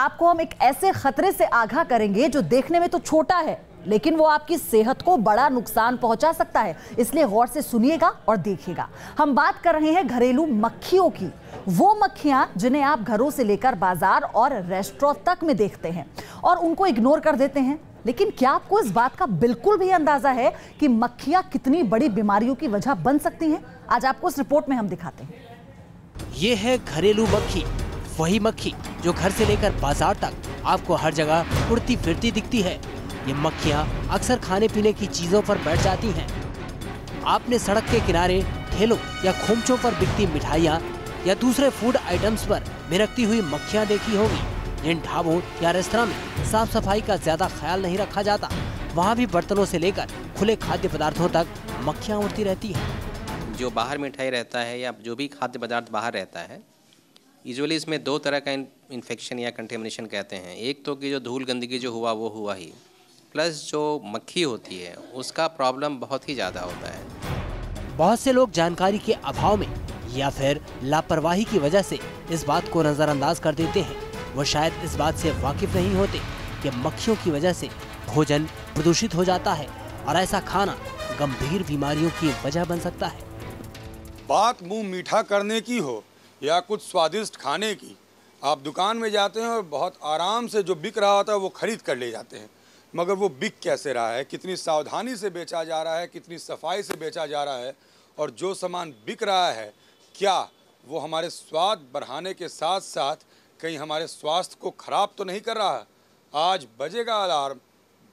आपको हम एक ऐसे खतरे से आगाह करेंगे जो देखने में तो छोटा है, लेकिन वो आपकी सेहत को बड़ा नुकसान पहुंचा सकता है। इसलिए गौर से सुनिएगा और देखिएगा। हम बात कर रहे हैं घरेलू मक्खियों की। वो मक्खियां जिन्हें आप घरों से लेकर बाजार और रेस्टोरेंट तक में देखते हैं और उनको इग्नोर कर देते हैं। लेकिन क्या आपको इस बात का बिल्कुल भी अंदाजा है कि मक्खियां कितनी बड़ी बीमारियों की वजह बन सकती हैं? आज आपको इस रिपोर्ट में हम दिखाते हैं। ये है घरेलू मक्खी, वही मक्खी जो घर से लेकर बाजार तक आपको हर जगह उड़ती फिरती दिखती है। ये मक्खियाँ अक्सर खाने पीने की चीजों पर बैठ जाती हैं। आपने सड़क के किनारे ठेलों या खोमचों पर बिकती मिठाइयाँ या दूसरे फूड आइटम्स पर भिनकती हुई मक्खियाँ देखी होंगी। जिन ढाबों या रेस्तरां में साफ सफाई का ज्यादा ख्याल नहीं रखा जाता, वहाँ भी बर्तनों से लेकर खुले खाद्य पदार्थों तक मक्खियाँ उड़ती रहती हैं। जो बाहर मिठाई रहता है या जो भी खाद्य पदार्थ बाहर रहता है, यूजुअली इसमें दो तरह का इन्फेक्शन या कंटेमिनेशन कहते हैं। एक तो कि जो धूल गंदगी जो हुआ वो हुआ ही, प्लस जो मक्खी होती है उसका प्रॉब्लम बहुत ही ज़्यादा होता है। बहुत से लोग जानकारी के अभाव में या फिर लापरवाही की वजह से इस बात को नज़रअंदाज कर देते हैं। वो शायद इस बात से वाकिफ नहीं होते कि मक्खियों की वजह से भोजन प्रदूषित हो जाता है और ऐसा खाना गंभीर बीमारियों की वजह बन सकता है। बात मुंह मीठा करने की हो या कुछ स्वादिष्ट खाने की, आप दुकान में जाते हैं और बहुत आराम से जो बिक रहा होता है वो खरीद कर ले जाते हैं, मगर वो बिक कैसे रहा है, कितनी सावधानी से बेचा जा रहा है, कितनी सफाई से बेचा जा रहा है, और जो सामान बिक रहा है क्या वो हमारे स्वाद बढ़ाने के साथ साथ कहीं हमारे स्वास्थ्य को खराब तो नहीं कर रहा है। आज बजेगा अलार्म,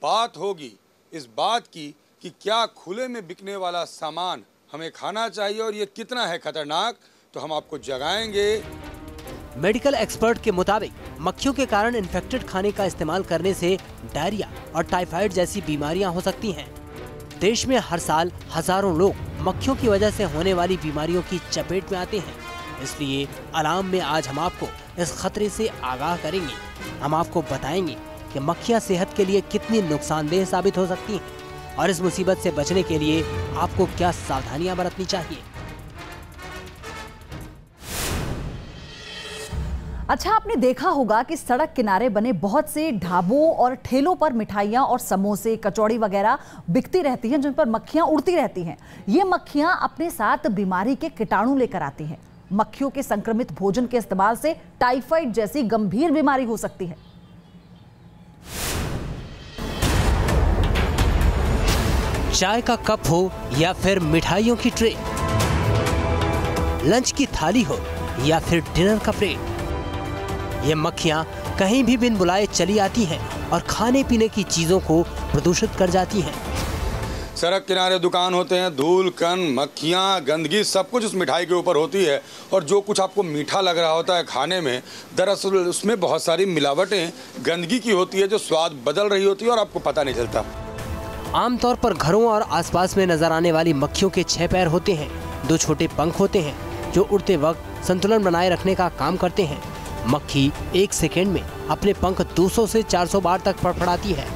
बात होगी इस बात की कि क्या खुले में बिकने वाला सामान हमें खाना चाहिए और ये कितना है खतरनाक, तो हम आपको जगाएंगे। मेडिकल एक्सपर्ट के मुताबिक मक्खियों के कारण इन्फेक्टेड खाने का इस्तेमाल करने से डायरिया और टाइफाइड जैसी बीमारियां हो सकती हैं। देश में हर साल हजारों लोग मक्खियों की वजह से होने वाली बीमारियों की चपेट में आते हैं। इसलिए अलार्म में आज हम आपको इस खतरे से आगाह करेंगे। हम आपको बताएंगे कि मक्खियां सेहत के लिए कितनी नुकसानदेह साबित हो सकती हैं और इस मुसीबत से बचने के लिए आपको क्या सावधानियां बरतनी चाहिए। अच्छा, आपने देखा होगा कि सड़क किनारे बने बहुत से ढाबों और ठेलों पर मिठाइयाँ और समोसे, कचौड़ी वगैरह बिकती रहती हैं, जिन पर मक्खियाँ उड़ती रहती हैं। ये मक्खियाँ अपने साथ बीमारी के कीटाणु लेकर आती हैं। मक्खियों के संक्रमित भोजन के इस्तेमाल से टाइफाइड जैसी गंभीर बीमारी हो सकती है। चाय का कप हो या फिर मिठाइयों की ट्रे, लंच की थाली हो या फिर डिनर का प्लेट, ये मक्खियां कहीं भी बिन बुलाए चली आती हैं और खाने पीने की चीजों को प्रदूषित कर जाती हैं। सड़क किनारे दुकान होते हैं, धूल कण, मक्खियाँ, गंदगी सब कुछ उस मिठाई के ऊपर होती है। और जो कुछ आपको मीठा लग रहा होता है खाने में, दरअसल उसमें बहुत सारी मिलावटें गंदगी की होती है जो स्वाद बदल रही होती है और आपको पता नहीं चलता। आमतौर पर घरों और आसपास में नजर आने वाली मक्खियों के 6 पैर होते हैं, 2 छोटे पंख होते हैं जो उड़ते वक्त संतुलन बनाए रखने का काम करते हैं। मक्खी 1 सेकेंड में अपने पंख 200 से 400 बार तक फड़फड़ाती है।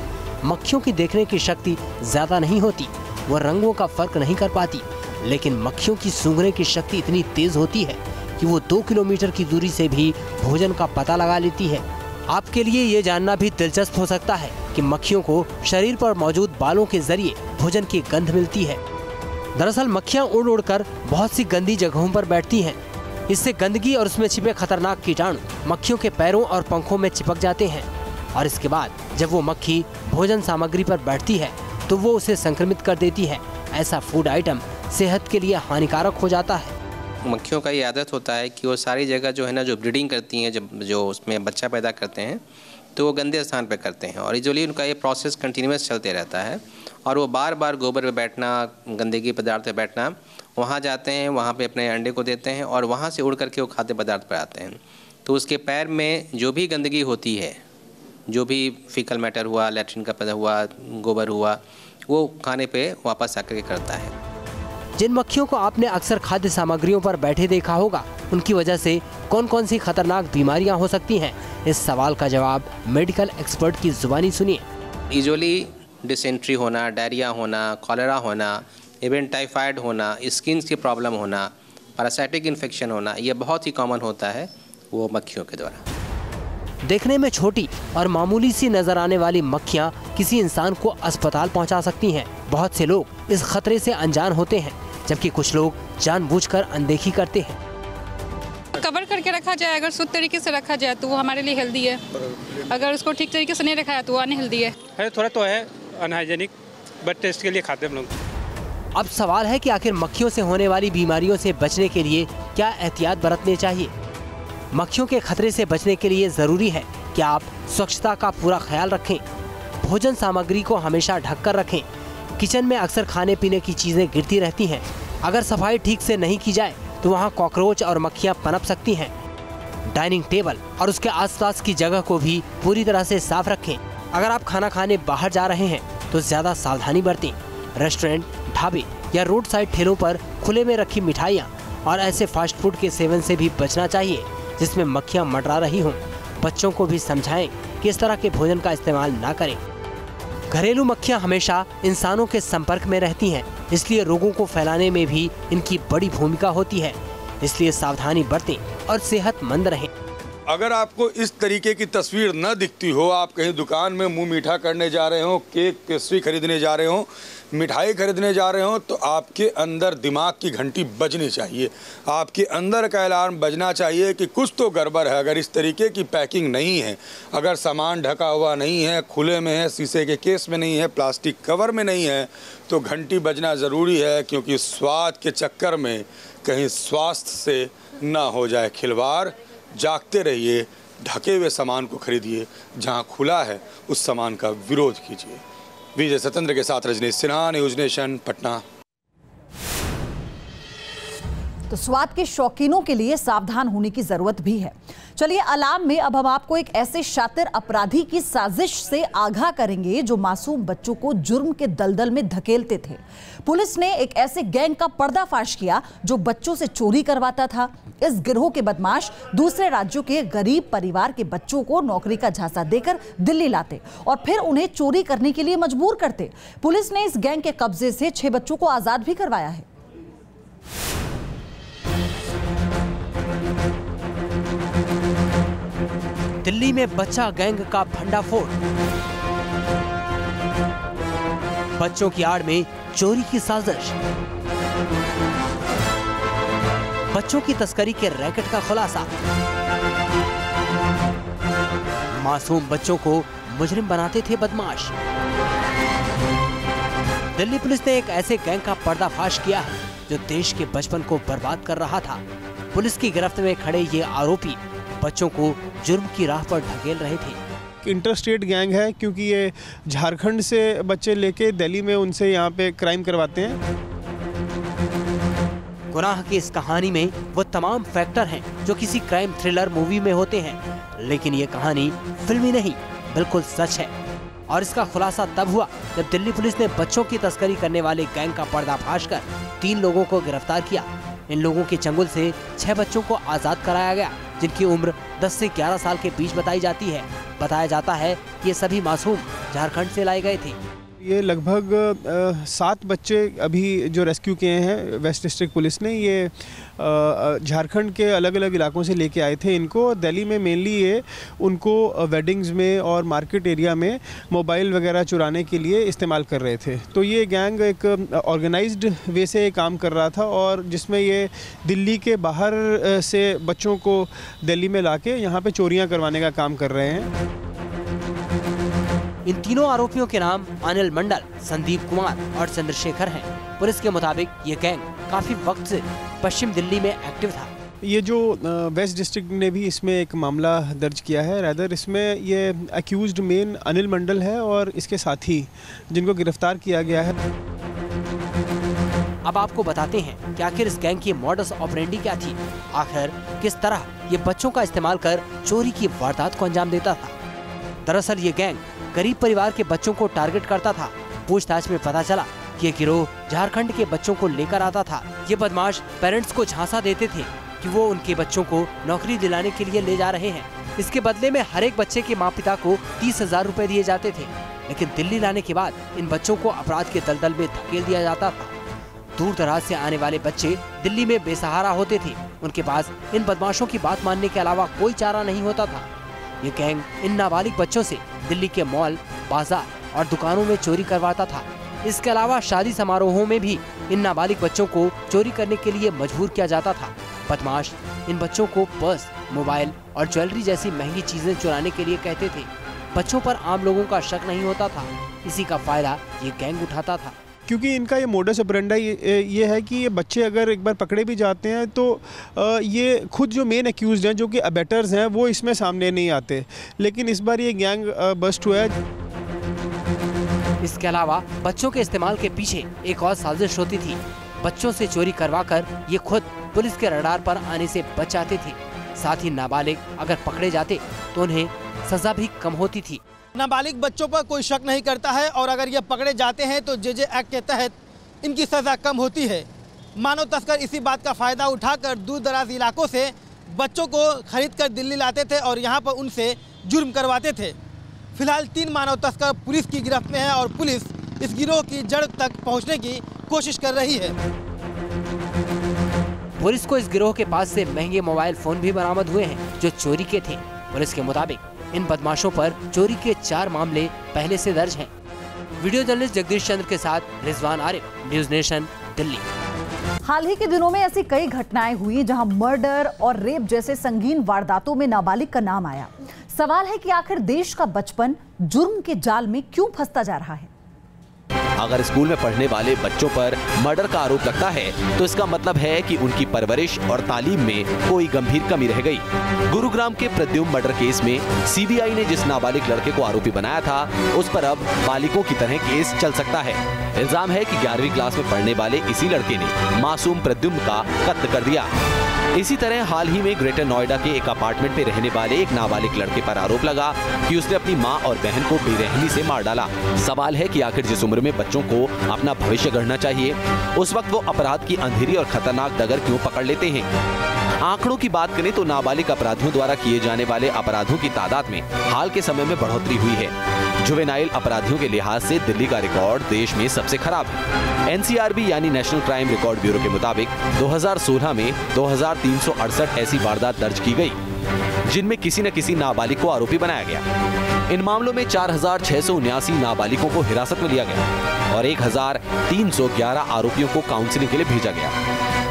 मक्खियों की देखने की शक्ति ज्यादा नहीं होती, वो रंगों का फर्क नहीं कर पाती, लेकिन मक्खियों की सूंघने की शक्ति इतनी तेज होती है कि वो 2 किलोमीटर की दूरी से भी भोजन का पता लगा लेती है। आपके लिए ये जानना भी दिलचस्प हो सकता है कि मक्खियों को शरीर पर मौजूद बालों के जरिए भोजन की गंध मिलती है। दरअसल मक्खियाँ उड़ उड़कर बहुत सी गंदी जगहों पर बैठती हैं। इससे गंदगी और उसमें छिपे खतरनाक कीटाणु मक्खियों के पैरों और पंखों में चिपक जाते हैं और इसके बाद जब वो मक्खी भोजन सामग्री पर बैठती है तो वो उसे संक्रमित कर देती है। ऐसा फूड आइटम सेहत के लिए हानिकारक हो जाता है। मक्खियों का ये आदत होता है कि वो सारी जगह जो है ना, जो ब्रीडिंग करती हैं, जब जो उसमें बच्चा पैदा करते हैं तो वो गंदे स्थान पर करते हैं और यूजुअली उनका ये प्रोसेस कंटिन्यूस चलते रहता है और वो बार बार गोबर पे बैठना, गंदगी पदार्थ पे बैठना, वहाँ जाते हैं, वहाँ पे अपने अंडे को देते हैं और वहाँ से उड़ करके वो खाद्य पदार्थ पर आते हैं। तो उसके पैर में जो भी गंदगी होती है, जो भी फीकल मैटर हुआ, लैट्रिन का पैदा हुआ, गोबर हुआ, वो खाने पे वापस आकर के करता है। जिन मक्खियों को आपने अक्सर खाद्य सामग्रियों पर बैठे देखा होगा, उनकी वजह से कौन कौन सी खतरनाक बीमारियां हो सकती हैं, इस सवाल का जवाब मेडिकल एक्सपर्ट की जुबानी सुनिए। यूजुअली डिसेंट्री होना, डायरिया होना, कॉलेरा होना, इवन टाइफाइड होना, स्किन की प्रॉब्लम होना, पैरासाइटिक इन्फेक्शन होना, ये बहुत ही कॉमन होता है वो मक्खियों के द्वारा। देखने में छोटी और मामूली सी नजर आने वाली मक्खियाँ किसी इंसान को अस्पताल पहुंचा सकती हैं। बहुत से लोग इस खतरे से अनजान होते हैं, जबकि कुछ लोग जानबूझकर अनदेखी करते हैं। कवर करके रखा जाए, अगर शुद्ध तरीके से रखा जाए तो वो हमारे लिए हेल्दी है, अगर उसको ठीक तरीके से नहीं रखा है तो वो अनहेल्दी है। थोड़ा तो है अनहाइजेनिक, बट टेस्ट के लिए खाते हम लोग। अब सवाल है कि आखिर मक्खियों से होने वाली बीमारियों से बचने के लिए क्या एहतियात बरतने चाहिए। मक्खियों के खतरे से बचने के लिए जरूरी है कि आप स्वच्छता का पूरा ख्याल रखें, भोजन सामग्री को हमेशा ढककर रखें। किचन में अक्सर खाने पीने की चीजें गिरती रहती हैं। अगर सफाई ठीक से नहीं की जाए तो वहाँ कॉकरोच और मक्खियाँ पनप सकती हैं। डाइनिंग टेबल और उसके आसपास की जगह को भी पूरी तरह से साफ रखें। अगर आप खाना खाने बाहर जा रहे हैं तो ज्यादा सावधानी बरतें। रेस्टोरेंट, ढाबे या रोड साइड ठेलों पर खुले में रखी मिठाइयाँ और ऐसे फास्ट फूड के सेवन से भी बचना चाहिए जिसमें मक्खियाँ मंडरा रही हों। बच्चों को भी समझाएं कि इस तरह के भोजन का इस्तेमाल ना करें। घरेलू मक्खियाँ हमेशा इंसानों के संपर्क में रहती हैं, इसलिए रोगों को फैलाने में भी इनकी बड़ी भूमिका होती है। इसलिए सावधानी बरतें और सेहतमंद रहें। अगर आपको इस तरीके की तस्वीर न दिखती हो, आप कहीं दुकान में मुंह मीठा करने जा रहे हो, केक पेस्ट्री खरीदने जा रहे हो, मिठाई खरीदने जा रहे हो, तो आपके अंदर दिमाग की घंटी बजनी चाहिए। आपके अंदर का अलार्म बजना चाहिए कि कुछ तो गड़बड़ है। अगर इस तरीके की पैकिंग नहीं है, अगर सामान ढका हुआ नहीं है, खुले में है, शीशे के केस में नहीं है, प्लास्टिक कवर में नहीं है, तो घंटी बजना ज़रूरी है, क्योंकि स्वाद के चक्कर में कहीं स्वास्थ्य से ना हो जाए खिलवाड़। जागते रहिए, ढके हुए सामान को खरीदिए, जहां खुला है उस सामान का विरोध कीजिए। विजय सत्येंद्र के साथ रजनीश सिन्हा, न्यूज़ नेशन, पटना। तो स्वाद के शौकीनों के लिए सावधान होने की जरूरत भी है। चलिए अलार्म में अब हम आपको एक ऐसे शातिर अपराधी की साजिश से आगाह करेंगे जो मासूम बच्चों को जुर्म के दलदल में धकेलते थे। पुलिस ने एक ऐसे गैंग का पर्दाफाश किया जो बच्चों से चोरी करवाता था। इस गिरोह के बदमाश दूसरे राज्यों के गरीब परिवार के बच्चों को नौकरी का झांसा देकर दिल्ली लाते और फिर उन्हें चोरी करने के लिए मजबूर करते। पुलिस ने इस गैंग के कब्जे से 6 बच्चों को आजाद भी करवाया है। दिल्ली में बच्चा गैंग का भंडाफोड़। बच्चों की आड़ में चोरी की साजिश। बच्चों की तस्करी के रैकेट का खुलासा। मासूम बच्चों को मुजरिम बनाते थे बदमाश। दिल्ली पुलिस ने एक ऐसे गैंग का पर्दाफाश किया है जो देश के बचपन को बर्बाद कर रहा था। पुलिस की गिरफ्त में खड़े ये आरोपी बच्चों को जुर्म की राह पर ढकेल रहे थे। इंटरस्टेट गैंग है, क्योंकि ये झारखंड से बच्चे लेके दिल्ली में उनसे यहाँ पे क्राइम करवाते हैं। गुनाह की इस कहानी में वो तमाम फैक्टर हैं जो किसी क्राइम थ्रिलर मूवी में होते हैं, लेकिन ये कहानी फिल्मी नहीं, बिल्कुल सच है। और इसका खुलासा तब हुआ जब दिल्ली पुलिस ने बच्चों की तस्करी करने वाले गैंग का पर्दाफाश कर 3 लोगों को गिरफ्तार किया। इन लोगों के चंगुल से 6 बच्चों को आजाद कराया गया, जिनकी उम्र 10 से 11 साल के बीच बताई जाती है। बताया जाता है कि ये सभी मासूम झारखंड से लाए गए थे। ये लगभग 7 बच्चे अभी जो रेस्क्यू किए हैं वेस्ट डिस्ट्रिक्ट पुलिस ने, ये झारखंड के अलग अलग इलाकों से लेके आए थे। इनको दिल्ली में मेनली ये उनको वेडिंग्स में और मार्केट एरिया में मोबाइल वगैरह चुराने के लिए इस्तेमाल कर रहे थे। तो ये गैंग एक ऑर्गेनाइज्ड वे से काम कर रहा था, और जिसमें ये दिल्ली के बाहर से बच्चों को दिल्ली में लाके यहाँ पे चोरियाँ करवाने का काम कर रहे हैं। इन तीनों आरोपियों के नाम अनिल मंडल, संदीप कुमार और चंद्रशेखर हैं। पुलिस के मुताबिक ये गैंग काफी वक्त से पश्चिम दिल्ली में एक्टिव था। ये जो वेस्ट डिस्ट्रिक्ट ने भी इसमें एक मामला दर्ज किया है, रादर इसमें ये अक्यूज्ड मेन अनिल मंडल है और इसके साथी जिनको गिरफ्तार किया गया है। अब आपको बताते हैं कि आखिर इस गैंग की मॉडस ऑपरेंडी क्या थी। आखिर किस तरह ये बच्चों का इस्तेमाल कर चोरी की वारदात को अंजाम देता था। दरअसल ये गैंग गरीब परिवार के बच्चों को टारगेट करता था। पूछताछ में पता चला कि ये गिरोह झारखंड के बच्चों को लेकर आता था। ये बदमाश पेरेंट्स को झांसा देते थे कि वो उनके बच्चों को नौकरी दिलाने के लिए ले जा रहे हैं। इसके बदले में हर एक बच्चे के माँ पिता को 30,000 रुपए दिए जाते थे। लेकिन दिल्ली लाने के बाद इन बच्चों को अपराध के दलदल में धकेल दिया जाता था। दूर दराज से आने वाले बच्चे दिल्ली में बेसहारा होते थे। उनके पास इन बदमाशों की बात मानने के अलावा कोई चारा नहीं होता था। ये गैंग इन नाबालिग बच्चों से दिल्ली के मॉल, बाजार और दुकानों में चोरी करवाता था। इसके अलावा शादी समारोहों में भी इन नाबालिग बच्चों को चोरी करने के लिए मजबूर किया जाता था। बदमाश इन बच्चों को पर्स, मोबाइल और ज्वेलरी जैसी महंगी चीजें चुराने के लिए कहते थे। बच्चों पर आम लोगों का शक नहीं होता था, इसी का फायदा ये गैंग उठाता था। क्योंकि इनका ये मोडस ऑपरेंडी ये है कि ये बच्चे अगर एक बार पकड़े भी जाते हैं तो ये खुद जो मेन एक्यूज्ड हैं, जो कि अबेटर्स हैं, वो इसमें सामने नहीं आते। लेकिन इस बार ये गैंग बस्ट हुआ है। इसके अलावा बच्चों के इस्तेमाल के पीछे एक और साजिश होती थी। बच्चों से चोरी करवाकर ये खुद पुलिस के रडार पर आने से बच जाते थे। साथ ही नाबालिग अगर पकड़े जाते तो उन्हें सजा भी कम होती थी। नाबालिग बच्चों पर कोई शक नहीं करता है और अगर ये पकड़े जाते हैं तो जेजे एक्ट के तहत इनकी सज़ा कम होती है। मानव तस्कर इसी बात का फ़ायदा उठाकर दूर दराज इलाकों से बच्चों को खरीद कर दिल्ली लाते थे और यहाँ पर उनसे जुर्म करवाते थे। फिलहाल 3 मानव तस्कर पुलिस की गिरफ्त में हैं और पुलिस इस गिरोह की जड़ तक पहुँचने की कोशिश कर रही है। पुलिस को इस गिरोह के पास से महंगे मोबाइल फोन भी बरामद हुए हैं जो चोरी के थे। पुलिस के मुताबिक इन बदमाशों पर चोरी के 4 मामले पहले से दर्ज हैं। वीडियो जर्नलिस्ट जगदीश चंद्र के साथ रिजवान आरिफ, न्यूज़ नेशन, दिल्ली। हाल ही के दिनों में ऐसी कई घटनाएं हुई जहां मर्डर और रेप जैसे संगीन वारदातों में नाबालिग का नाम आया। सवाल है कि आखिर देश का बचपन जुर्म के जाल में क्यों फंसता जा रहा है। अगर स्कूल में पढ़ने वाले बच्चों पर मर्डर का आरोप लगता है तो इसका मतलब है कि उनकी परवरिश और तालीम में कोई गंभीर कमी रह गई। गुरुग्राम के प्रद्युम्न मर्डर केस में सीबीआई ने जिस नाबालिग लड़के को आरोपी बनाया था उस पर अब बालिगों की तरह केस चल सकता है। इल्जाम है कि 11वीं क्लास में पढ़ने वाले इसी लड़के ने मासूम प्रद्युम्न का कत्ल कर दिया। इसी तरह हाल ही में ग्रेटर नोएडा के एक अपार्टमेंट में रहने वाले एक नाबालिग लड़के पर आरोप लगा कि उसने अपनी मां और बहन को बेरहमी से मार डाला। सवाल है कि आखिर जिस उम्र में बच्चों को अपना भविष्य गढ़ना चाहिए उस वक्त वो अपराध की अंधेरी और खतरनाक डगर क्यों पकड़ लेते हैं। आंकड़ों की बात करें तो नाबालिग अपराधियों द्वारा किए जाने वाले अपराधों की तादाद में हाल के समय में बढ़ोतरी हुई है। जुवेनाइल अपराधियों के लिहाज से दिल्ली का रिकॉर्ड देश में सबसे खराब है। एनसीआरबी यानी नेशनल क्राइम रिकॉर्ड ब्यूरो के मुताबिक 2016 में 2368 ऐसी वारदात दर्ज की गई जिनमें किसी न किसी नाबालिग को आरोपी बनाया गया। इन मामलों में 4679 नाबालिगों को हिरासत में लिया गया और 1311 आरोपियों को काउंसलिंग के लिए भेजा गया।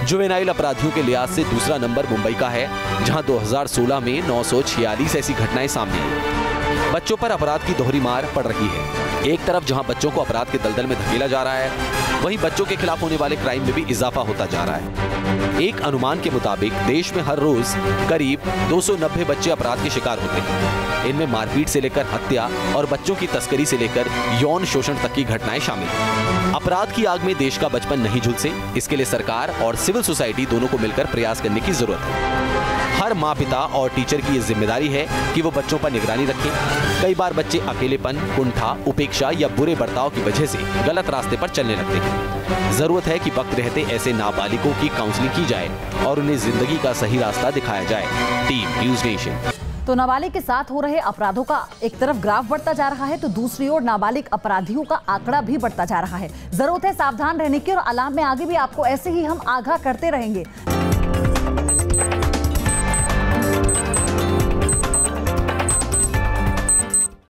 जुवेनाइल अपराधियों के लिहाज से दूसरा नंबर मुंबई का है जहां 2016 में 946 ऐसी घटनाएं सामने आई। बच्चों पर अपराध की दोहरी मार पड़ रही है। एक तरफ जहां बच्चों को अपराध के दलदल में धकेला जा रहा है वहीं बच्चों के खिलाफ होने वाले क्राइम में भी इजाफा होता जा रहा है। एक अनुमान के मुताबिक देश में हर रोज करीब 290 बच्चे अपराध के शिकार होते हैं। इनमें मारपीट से लेकर हत्या और बच्चों की तस्करी से लेकर यौन शोषण तक की घटनाएं शामिल हैं। अपराध की आग में देश का बचपन नहीं झुलसे, इसके लिए सरकार और सिविल सोसाइटी दोनों को मिलकर प्रयास करने की जरूरत है। हर माँ, पिता और टीचर की ये जिम्मेदारी है कि वो बच्चों पर निगरानी रखें। कई बार बच्चे अकेलेपन, कुंठा, उपेक्षा या बुरे बर्ताव की वजह से गलत रास्ते पर चलने लगते हैं। जरूरत है कि वक्त रहते ऐसे नाबालिगों की काउंसलिंग की जाए और उन्हें जिंदगी का सही रास्ता दिखाया जाए। Team news nation. तो नाबालिग के साथ हो रहे अपराधों का एक तरफ ग्राफ बढ़ता जा रहा है तो दूसरी ओर नाबालिग अपराधियों का आंकड़ा भी बढ़ता जा रहा है। जरूरत है सावधान रहने की और अलार्म में आगे भी आपको ऐसे ही हम आगाह करते रहेंगे।